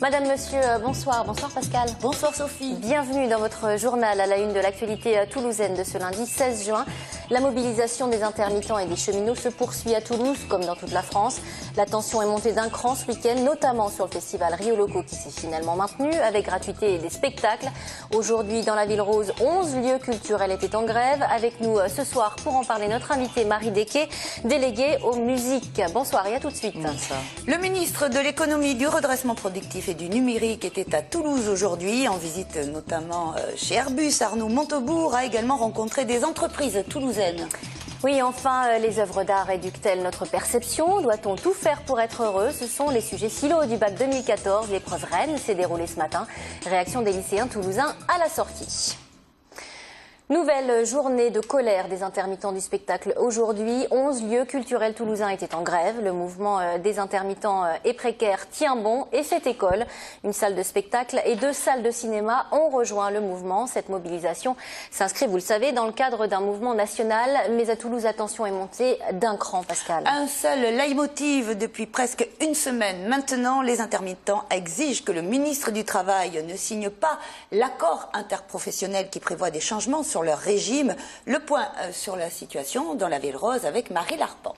Madame, monsieur, bonsoir. Bonsoir Pascal. Bonsoir Sophie. Bienvenue dans votre journal à la une de l'actualité toulousaine de ce lundi 16 juin. La mobilisation des intermittents et des cheminots se poursuit à Toulouse comme dans toute la France. La tension est montée d'un cran ce week-end, notamment sur le festival Rio Loco qui s'est finalement maintenu avec gratuité et des spectacles. Aujourd'hui, dans la ville rose, 11 lieux culturels étaient en grève. Avec nous ce soir pour en parler, notre invitée Marie Desquet, déléguée aux musiques. Bonsoir et à tout de suite. Bonsoir. Le ministre de l'économie, du redressement productif et du numérique était à Toulouse aujourd'hui, en visite notamment chez Airbus. Arnaud Montebourg a également rencontré des entreprises toulousaines. Oui, enfin, les œuvres d'art éduquent-elles notre perception? Doit-on tout faire pour être heureux? Ce sont les sujets philo du bac 2014. L'épreuve Rennes s'est déroulée ce matin. Réaction des lycéens toulousains à la sortie. Nouvelle journée de colère des intermittents du spectacle aujourd'hui. 11 lieux culturels toulousains étaient en grève. Le mouvement des intermittents et précaires tient bon et cette école, une salle de spectacle et 2 salles de cinéma ont rejoint le mouvement. Cette mobilisation s'inscrit, vous le savez, dans le cadre d'un mouvement national. Mais à Toulouse, attention est montée d'un cran, Pascal. Un seul leitmotiv depuis presque une semaine. Maintenant, les intermittents exigent que le ministre du Travail ne signe pas l'accord interprofessionnel qui prévoit des changements sur leur régime. Le point sur la situation dans la Ville Rose avec Marie Larpent.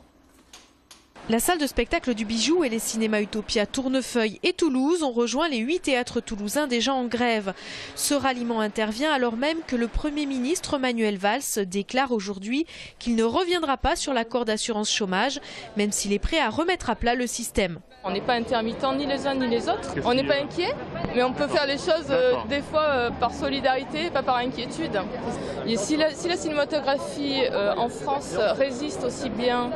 La salle de spectacle du Bijou et les cinémas Utopia, Tournefeuille et Toulouse ont rejoint les 8 théâtres toulousains déjà en grève. Ce ralliement intervient alors même que le Premier ministre Manuel Valls déclare aujourd'hui qu'il ne reviendra pas sur l'accord d'assurance chômage, même s'il est prêt à remettre à plat le système. On n'est pas intermittent ni les uns ni les autres. On n'est pas inquiet, mais on peut faire les choses des fois par solidarité, pas par inquiétude. Et si la cinématographie en France résiste aussi bien,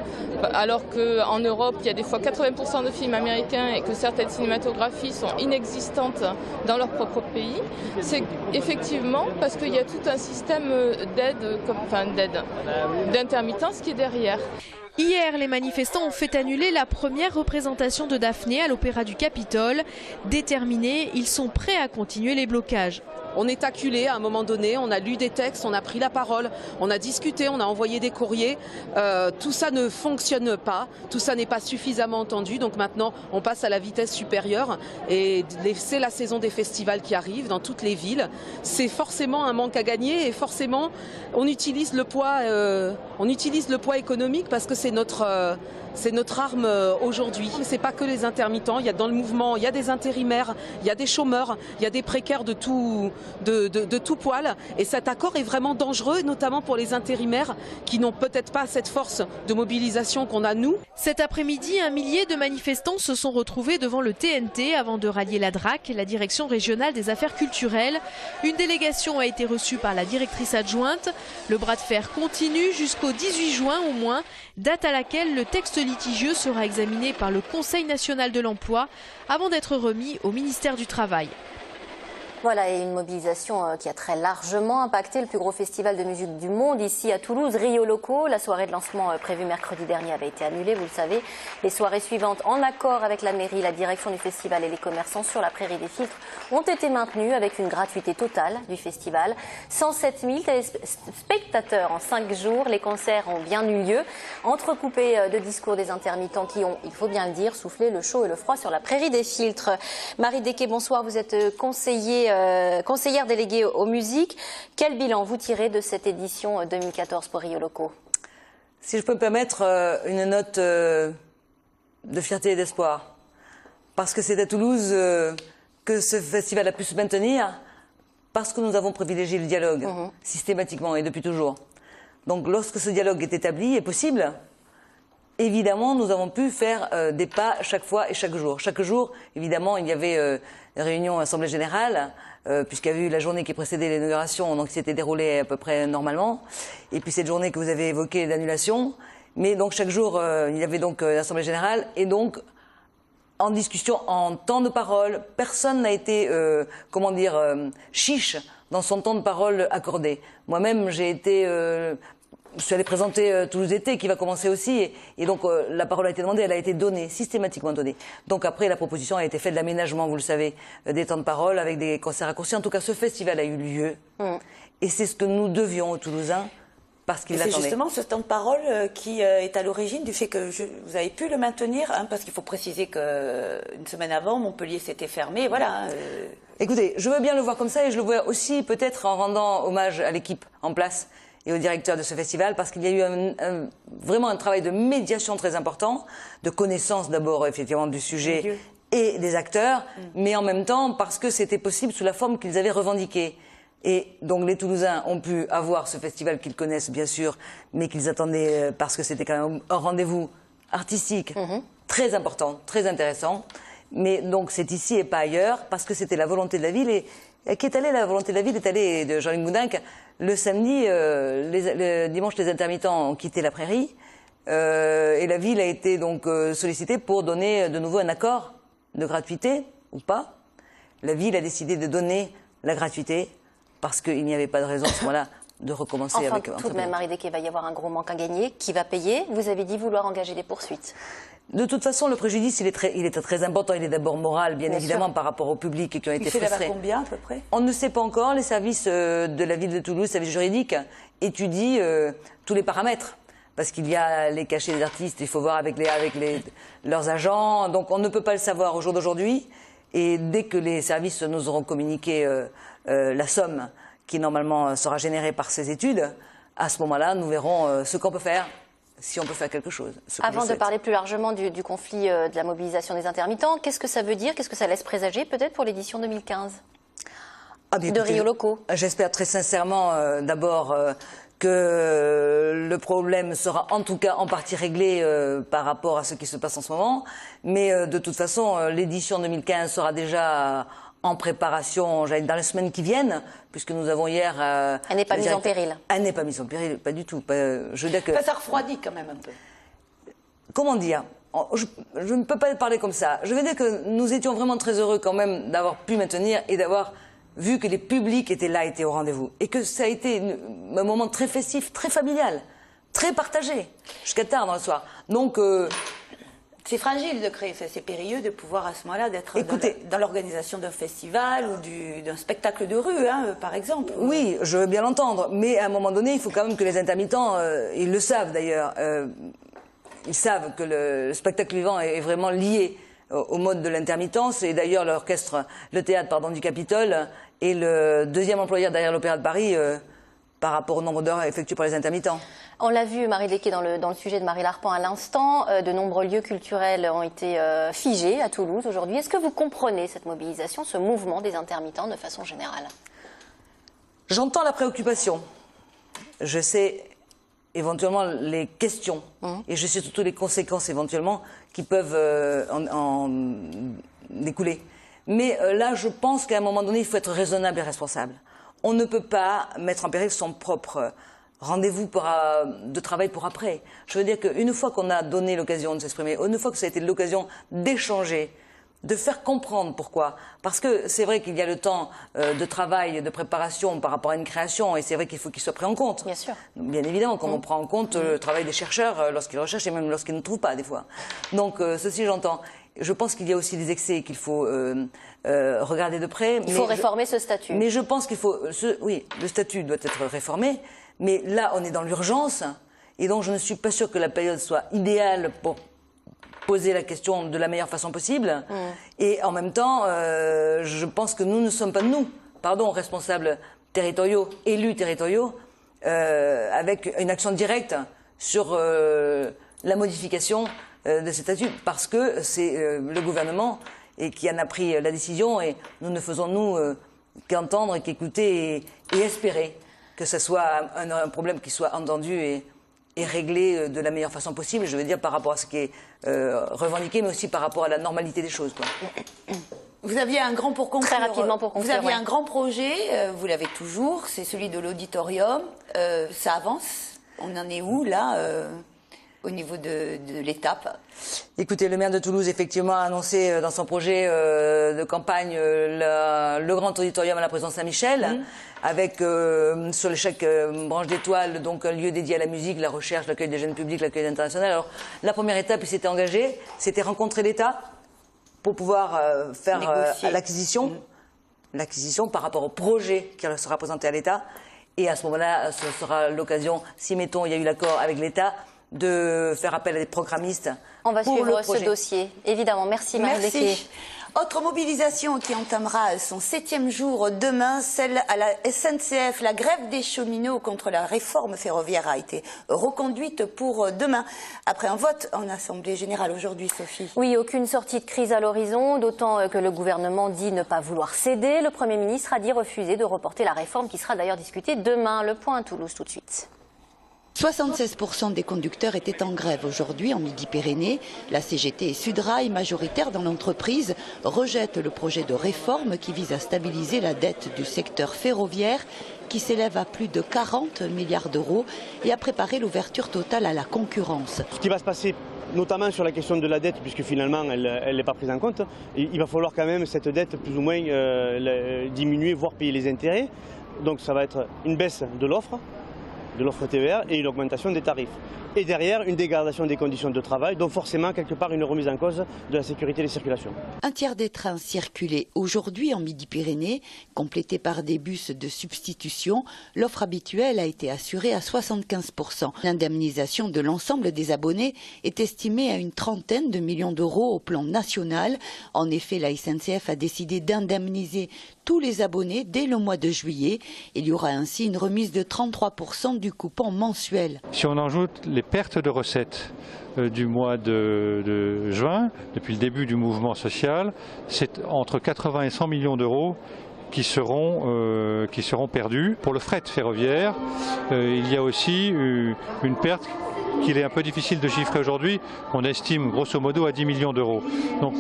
alors qu'en Europe, il y a des fois 80% de films américains et que certaines cinématographies sont inexistantes dans leur propre pays, c'est effectivement parce qu'il y a tout un système d'intermittence qui est derrière. Hier, les manifestants ont fait annuler la première représentation de Daphné à l'Opéra du Capitole. Déterminés, ils sont prêts à continuer les blocages. On est acculé à un moment donné, on a lu des textes, on a pris la parole, on a discuté, on a envoyé des courriers. Tout ça ne fonctionne pas, tout ça n'est pas suffisamment entendu. Donc maintenant, on passe à la vitesse supérieure et c'est la saison des festivals qui arrive dans toutes les villes. C'est forcément un manque à gagner et forcément, on utilise le poids économique parce que c'est notre arme aujourd'hui. C'est pas que les intermittents, il y a dans le mouvement, il y a des intérimaires, il y a des chômeurs, il y a des précaires de tout poil. Et cet accord est vraiment dangereux, notamment pour les intérimaires qui n'ont peut-être pas cette force de mobilisation qu'on a nous. Cet après-midi, un millier de manifestants se sont retrouvés devant le TNT avant de rallier la DRAC, la Direction régionale des affaires culturelles. Une délégation a été reçue par la directrice adjointe. Le bras de fer continue jusqu'au 18 juin au moins, date à laquelle le texte litigieux sera examiné par le Conseil national de l'emploi avant d'être remis au ministère du Travail. Voilà, et une mobilisation qui a très largement impacté le plus gros festival de musique du monde, ici à Toulouse, Rio Loco. La soirée de lancement prévue mercredi dernier avait été annulée, vous le savez. Les soirées suivantes, en accord avec la mairie, la direction du festival et les commerçants sur la prairie des Filtres, ont été maintenues avec une gratuité totale du festival. 107 000 spectateurs en 5 jours. Les concerts ont bien eu lieu, entrecoupés de discours des intermittents qui ont, il faut bien le dire, soufflé le chaud et le froid sur la prairie des Filtres. Marie Desquet, bonsoir, vous êtes conseillère déléguée aux musiques. Quel bilan vous tirez de cette édition 2014 pour Rio Loco? Si je peux me permettre une note de fierté et d'espoir. Parce que c'est à Toulouse que ce festival a pu se maintenir, parce que nous avons privilégié le dialogue, systématiquement et depuis toujours. Donc lorsque ce dialogue est établi et possible, évidemment, nous avons pu faire des pas chaque fois et chaque jour. Chaque jour, évidemment, il y avait une réunion Assemblée Générale, puisqu'il y a eu la journée qui précédait l'inauguration, donc c'était déroulé à peu près normalement. Et puis cette journée que vous avez évoquée d'annulation. Mais donc chaque jour, il y avait donc l'Assemblée Générale. Et donc, en discussion, en temps de parole, personne n'a été, chiche dans son temps de parole accordé. Moi-même, je suis allée présenter Toulouse été, qui va commencer aussi, et donc la parole a été demandée, elle a été donnée, systématiquement donnée. Donc après, la proposition a été faite de l'aménagement, vous le savez, des temps de parole avec des concerts raccourcis. En tout cas, ce festival a eu lieu, et c'est ce que nous devions aux Toulousains, parce qu'ils C'est l'attendaient. justement ce temps de parole qui est à l'origine du fait que vous avez pu le maintenir, hein, parce qu'il faut préciser qu'une semaine avant, Montpellier s'était fermé, voilà. Écoutez, je veux bien le voir comme ça et je le vois aussi peut-être en rendant hommage à l'équipe en place et au directeur de ce festival, parce qu'il y a eu vraiment un travail de médiation très important, de connaissance d'abord effectivement du sujet et des acteurs, mais en même temps parce que c'était possible sous la forme qu'ils avaient revendiquée. Et donc les Toulousains ont pu avoir ce festival qu'ils connaissent bien sûr, mais qu'ils attendaient parce que c'était quand même un rendez-vous artistique très important, très intéressant. Mais donc c'est ici et pas ailleurs, parce que c'était la volonté de la ville. Et la volonté de la ville est allée de Jean-Luc Moudinque. Le samedi, le dimanche, les intermittents ont quitté la prairie. Et la ville a été donc sollicitée pour donner de nouveau un accord de gratuité, ou pas. La ville a décidé de donner la gratuité, parce qu'il n'y avait pas de raison à ce moment-là de recommencer enfin, avec... tout de même, Marie Desquet, il va y avoir un gros manque à gagner. Qui va payer? Vous avez dit vouloir engager des poursuites. De toute façon, le préjudice, il est très important. Il est d'abord moral, bien évidemment, par rapport au public qui ont été frustrés. Il fait combien, à peu près? On ne sait pas encore. Les services de la ville de Toulouse, les services juridiques, étudient tous les paramètres. Parce qu'il y a les cachets des artistes, il faut voir avec leurs agents. Donc on ne peut pas le savoir au jour d'aujourd'hui. Et dès que les services nous auront communiqué la somme qui normalement sera générée par ces études, à ce moment-là, nous verrons ce qu'on peut faire, si on peut faire quelque chose. Avant de parler plus largement du conflit de la mobilisation des intermittents, qu'est-ce que ça veut dire? Qu'est-ce que ça laisse présager peut-être pour l'édition 2015 de Rio Loco? J'espère très sincèrement d'abord que le problème sera en tout cas en partie réglé par rapport à ce qui se passe en ce moment. Mais de toute façon, l'édition 2015 sera déjà en préparation, j'allais dire, dans les semaines qui viennent, puisque nous avons hier... Elle n'est pas mise en péril. Elle n'est pas mise en péril, pas du tout. Je veux dire que... Ça refroidit quand même un peu. Comment dire? Je ne peux pas parler comme ça. Je veux dire que nous étions vraiment très heureux quand même d'avoir pu maintenir et d'avoir vu que les publics étaient là, étaient au rendez-vous. Et que ça a été un moment très festif, très familial, très partagé, jusqu'à tard dans le soir. Donc... c'est fragile de créer, c'est périlleux de pouvoir à ce moment-là d'être dans l'organisation d'un festival ou d'un spectacle de rue, hein, par exemple. Oui, je veux bien l'entendre, mais à un moment donné, il faut quand même que les intermittents, ils le savent d'ailleurs, ils savent que le spectacle vivant est vraiment lié au mode de l'intermittence, et d'ailleurs le théâtre du Capitole est le deuxième employeur derrière l'Opéra de Paris par rapport au nombre d'heures effectuées par les intermittents. On l'a vu, Marie Desquet, dans le sujet de Marie Larpan à l'instant, de nombreux lieux culturels ont été figés à Toulouse aujourd'hui. Est-ce que vous comprenez cette mobilisation, ce mouvement des intermittents de façon générale? J'entends la préoccupation. Je sais éventuellement les questions et je sais surtout les conséquences éventuellement qui peuvent en découler. Mais là, je pense qu'à un moment donné, il faut être raisonnable et responsable. On ne peut pas mettre en péril son propre rendez-vous de travail pour après. Je veux dire qu'une fois qu'on a donné l'occasion de s'exprimer, une fois que ça a été l'occasion d'échanger, de faire comprendre pourquoi. Parce que c'est vrai qu'il y a le temps de travail, de préparation par rapport à une création, et c'est vrai qu'il faut qu'il soit pris en compte. Bien sûr. Bien évidemment, comme on prend en compte le travail des chercheurs lorsqu'ils recherchent et même lorsqu'ils ne trouvent pas des fois. Donc ceci j'entends. Je pense qu'il y a aussi des excès qu'il faut regarder de près. Il faut réformer ce statut. Mais je pense qu'il faut... oui, le statut doit être réformé, mais là on est dans l'urgence, et donc je ne suis pas sûre que la période soit idéale pour poser la question de la meilleure façon possible. Et en même temps, je pense que nous ne sommes pas, responsables territoriaux, élus territoriaux, avec une action directe sur la modification de ces statuts, parce que c'est le gouvernement qui en a pris la décision, et nous ne faisons, nous, qu'entendre et qu'écouter et espérer que ce soit un problème qui soit entendu et réglé de la meilleure façon possible, je veux dire par rapport à ce qui est revendiqué, mais aussi par rapport à la normalité des choses, quoi. Vous aviez un grand pour conclure. Très rapidement pour conclure. Vous aviez un grand projet, vous l'avez toujours, c'est celui de l'auditorium. Ça avance. On en est où là au niveau de l'étape? Écoutez, le maire de Toulouse, effectivement, a annoncé dans son projet de campagne le grand auditorium à la prison Saint-Michel, avec sur chaque branche d'étoiles, donc un lieu dédié à la musique, la recherche, l'accueil des jeunes publics, l'accueil international. Alors, la première étape, il s'était engagé, c'était rencontrer l'État pour pouvoir faire l'acquisition par rapport au projet qui sera présenté à l'État. Et à ce moment-là, ce sera l'occasion, si mettons il y a eu l'accord avec l'État, de faire appel à des programmistes. On va suivre ce dossier, évidemment. Merci Marie Desclée. Autre mobilisation qui entamera son 7e jour demain, celle à la SNCF. La grève des cheminots contre la réforme ferroviaire a été reconduite pour demain, après un vote en Assemblée générale aujourd'hui, Sophie. Oui, aucune sortie de crise à l'horizon, d'autant que le gouvernement dit ne pas vouloir céder. Le Premier ministre a dit refuser de reporter la réforme qui sera d'ailleurs discutée demain. Le point à Toulouse tout de suite. 76% des conducteurs étaient en grève aujourd'hui en Midi-Pyrénées. La CGT et Sudrail, majoritaires dans l'entreprise, rejettent le projet de réforme qui vise à stabiliser la dette du secteur ferroviaire qui s'élève à plus de 40 milliards d'euros et à préparer l'ouverture totale à la concurrence. Ce qui va se passer notamment sur la question de la dette, puisque finalement elle n'est pas prise en compte, il va falloir quand même cette dette plus ou moins diminuer, voire payer les intérêts. Donc ça va être une baisse de l'offre TER et une augmentation des tarifs. Et derrière, une dégradation des conditions de travail, donc forcément, quelque part, une remise en cause de la sécurité des circulations. Un tiers des trains circulaient aujourd'hui en Midi-Pyrénées, complétés par des bus de substitution. L'offre habituelle a été assurée à 75%. L'indemnisation de l'ensemble des abonnés est estimée à une trentaine de millions d'euros au plan national. En effet, la SNCF a décidé d'indemniser tous les abonnés dès le mois de juillet. Il y aura ainsi une remise de 33% du coupon mensuel. Si on ajoute les pertes de recettes du mois de juin, depuis le début du mouvement social, c'est entre 80 et 100 millions d'euros qui seront perdus. Pour le fret ferroviaire, il y a aussi une perte qu'il est un peu difficile de chiffrer aujourd'hui. On estime grosso modo à 10 millions d'euros. Donc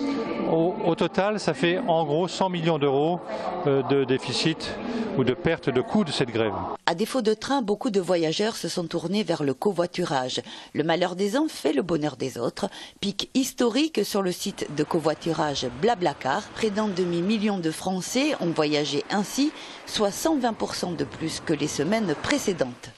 au total, ça fait en gros 100 millions d'euros de déficit ou de perte de coût de cette grève. À défaut de train, beaucoup de voyageurs se sont tournés vers le covoiturage. Le malheur des uns fait le bonheur des autres. Pic historique sur le site de covoiturage Blablacar. Près d'un demi-million de Français ont voyagé ainsi, soit 120% de plus que les semaines précédentes.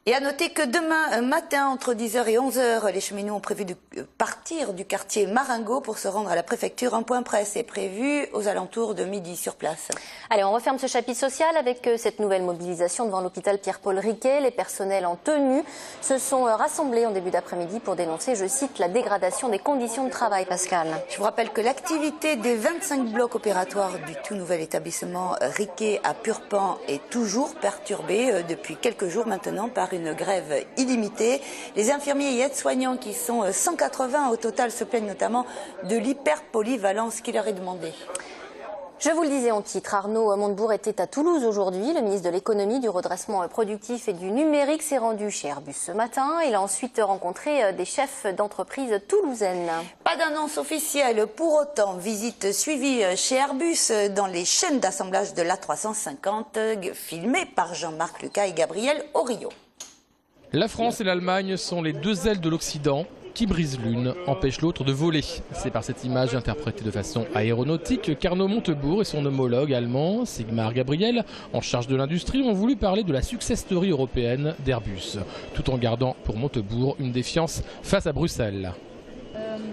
Et à noter que demain matin, entre 10h et 11h, les cheminots ont prévu de partir du quartier Marengo pour se rendre à la préfecture. Un point presse est prévu aux alentours de midi sur place. Allez, on referme ce chapitre social avec cette nouvelle mobilisation devant l'hôpital Pierre-Paul Riquet. Les personnels en tenue se sont rassemblés en début d'après-midi pour dénoncer, je cite, la dégradation des conditions de travail, Pascal. Je vous rappelle que l'activité des 25 blocs opératoires du tout nouvel établissement Riquet à Purpan est toujours perturbée depuis quelques jours maintenant par une grève illimitée. Les infirmiers et aides-soignants qui sont 180 au total se plaignent notamment de l'hyperpolyvalence qui leur est demandée. Je vous le disais en titre, Arnaud Montebourg était à Toulouse aujourd'hui. Le ministre de l'économie, du redressement productif et du numérique s'est rendu chez Airbus ce matin. Il a ensuite rencontré des chefs d'entreprise toulousaines. Pas d'annonce officielle, pour autant, visite suivie chez Airbus dans les chaînes d'assemblage de l'A350, filmées par Jean-Marc Lucas et Gabriel Orio. La France et l'Allemagne sont les deux ailes de l'Occident. Qui brise l'une empêche l'autre de voler. C'est par cette image interprétée de façon aéronautique qu'Arnaud Montebourg et son homologue allemand, Sigmar Gabriel, en charge de l'industrie, ont voulu parler de la success story européenne d'Airbus, tout en gardant pour Montebourg une défiance face à Bruxelles.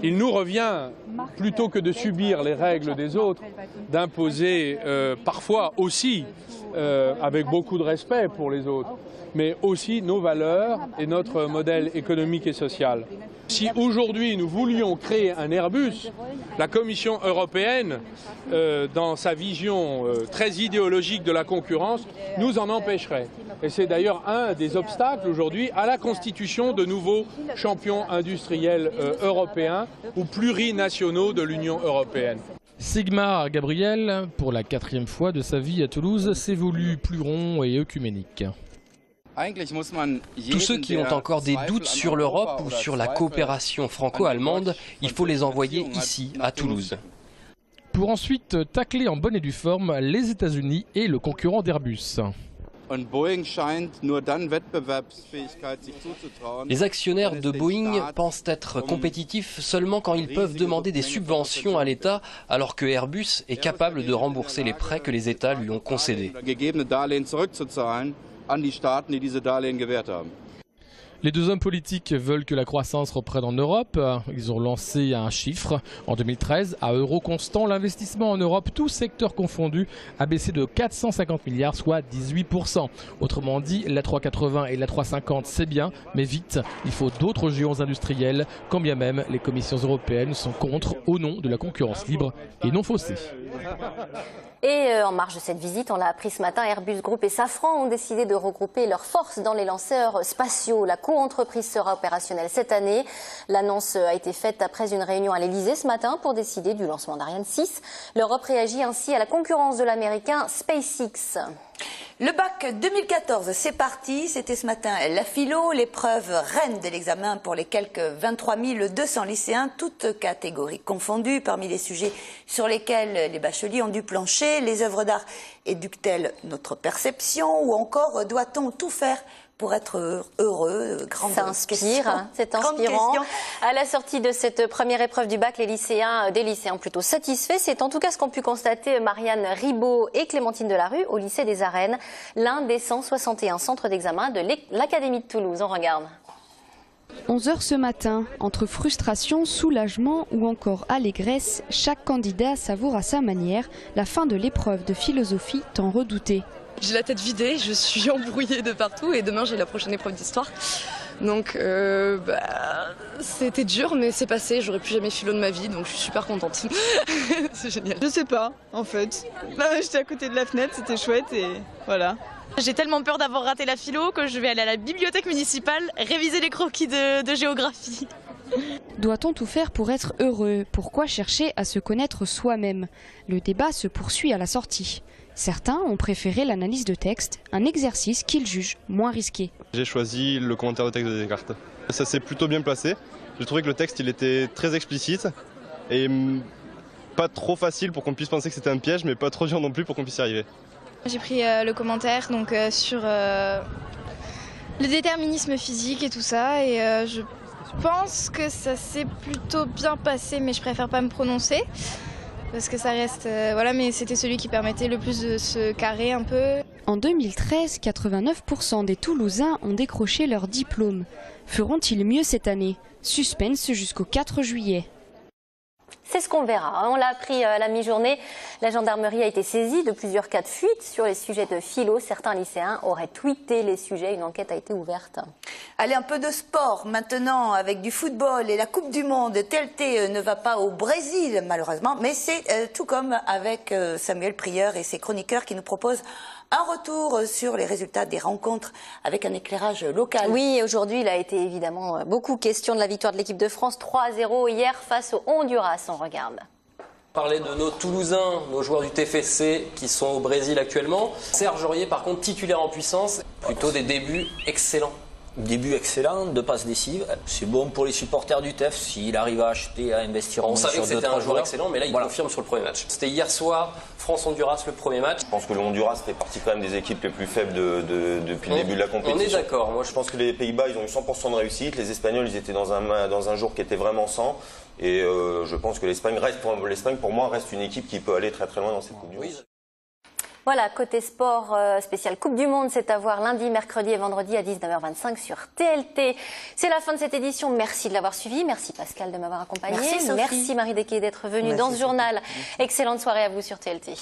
Il nous revient, plutôt que de subir les règles des autres, d'imposer parfois aussi, avec beaucoup de respect pour les autres, mais aussi nos valeurs et notre modèle économique et social. Si aujourd'hui nous voulions créer un Airbus, la Commission européenne, dans sa vision très idéologique de la concurrence, nous en empêcherait. Et c'est d'ailleurs un des obstacles aujourd'hui à la constitution de nouveaux champions industriels européens ou plurinationaux de l'Union européenne. Sigmar Gabriel, pour la 4e fois de sa vie à Toulouse, s'est voulu plus rond et œcuménique. Tous ceux qui ont encore des doutes sur l'Europe ou sur la coopération franco-allemande, il faut les envoyer ici, à Toulouse. Pour ensuite tacler en bonne et due forme les États-Unis et le concurrent d'Airbus. Les actionnaires de Boeing pensent être compétitifs seulement quand ils peuvent demander des subventions à l'État, alors que Airbus est capable de rembourser les prêts que les États lui ont concédés. Les deux hommes politiques veulent que la croissance reprenne en Europe. Ils ont lancé un chiffre. En 2013, à euro constant, l'investissement en Europe, tous secteurs confondus, a baissé de 450 milliards, soit 18%. Autrement dit, l'A380 et l'A350, c'est bien, mais vite, il faut d'autres géants industriels, quand bien même les commissions européennes sont contre au nom de la concurrence libre et non faussée. Et en marge de cette visite, on l'a appris ce matin, Airbus Group et Safran ont décidé de regrouper leurs forces dans les lanceurs spatiaux. La co-entreprise sera opérationnelle cette année. L'annonce a été faite après une réunion à l'Elysée ce matin pour décider du lancement d'Ariane 6. L'Europe réagit ainsi à la concurrence de l'américain SpaceX. Le bac 2014, c'est parti. C'était ce matin la philo, l'épreuve reine de l'examen pour les quelques 23 200 lycéens, toutes catégories confondues. Parmi les sujets sur lesquels les bacheliers ont dû plancher, les œuvres d'art éduquent-elles notre perception ou encore doit-on tout faire pour être heureux? Ça inspire, c'est inspirant. À la sortie de cette première épreuve du bac, des lycéens plutôt satisfaits. C'est en tout cas ce qu'ont pu constater Marianne Ribaud et Clémentine Delarue au lycée des Arènes, l'un des 161 centres d'examen de l'Académie de Toulouse. On regarde. 11 h ce matin, entre frustration, soulagement ou encore allégresse, chaque candidat savoure à sa manière la fin de l'épreuve de philosophie tant redoutée. J'ai la tête vidée, je suis embrouillée de partout et demain j'ai la prochaine épreuve d'histoire. Donc c'était dur mais c'est passé, j'aurais plus jamais philo de ma vie donc je suis super contente. C'est génial. Je sais pas en fait. J'étais à côté de la fenêtre, c'était chouette et voilà. J'ai tellement peur d'avoir raté la philo que je vais aller à la bibliothèque municipale réviser les croquis de géographie. Doit-on tout faire pour être heureux? Pourquoi chercher à se connaître soi-même? Le débat se poursuit à la sortie. Certains ont préféré l'analyse de texte, un exercice qu'ils jugent moins risqué. J'ai choisi le commentaire de texte de Descartes. Ça s'est plutôt bien placé. J'ai trouvé que le texte il était très explicite et pas trop facile pour qu'on puisse penser que c'était un piège, mais pas trop dur non plus pour qu'on puisse y arriver. J'ai pris le commentaire donc, sur le déterminisme physique et tout ça et je pense que ça s'est plutôt bien passé mais je préfère pas me prononcer. Parce que ça reste, voilà, mais c'était celui qui permettait le plus de se carrer un peu. En 2013, 89% des Toulousains ont décroché leur diplôme. Feront-ils mieux cette année? Suspense jusqu'au 4 juillet. C'est ce qu'on verra. On l'a appris à la mi-journée. La gendarmerie a été saisie de plusieurs cas de fuite sur les sujets de philo. Certains lycéens auraient tweeté les sujets. Une enquête a été ouverte. Allez, un peu de sport maintenant avec du football et la Coupe du Monde. TLT ne va pas au Brésil malheureusement, mais c'est tout comme avec Samuel Prieur et ses chroniqueurs qui nous proposent un retour sur les résultats des rencontres avec un éclairage local. Oui, aujourd'hui, il a été évidemment beaucoup question de la victoire de l'équipe de France 3-0 hier face au Honduras. On regarde. Parler de nos Toulousains, nos joueurs du TFC qui sont au Brésil actuellement. Serge Aurier, par contre, titulaire en puissance, plutôt des débuts excellents. Début excellent, 2 passes décisives. C'est bon pour les supporters du TEF s'il arrive à acheter, à investir en On savait que c'était un joueur excellent, mais là il confirme sur le premier match. C'était hier soir, France-Honduras, le premier match. Je pense que le Honduras fait partie quand même des équipes les plus faibles depuis le début de la compétition. On est d'accord. Moi je pense que les Pays-Bas ils ont eu 100% de réussite. Les Espagnols ils étaient dans un jour qui était vraiment sans. Et je pense que l'Espagne pour moi reste une équipe qui peut aller très très loin dans cette Coupe du Monde. Voilà, côté sport spécial Coupe du Monde, c'est à voir lundi, mercredi et vendredi à 19h25 sur TLT. C'est la fin de cette édition. Merci de l'avoir suivi. Merci Pascal de m'avoir accompagné. Merci Marie Desquet d'être venue dans ce journal. Excellente soirée à vous sur TLT.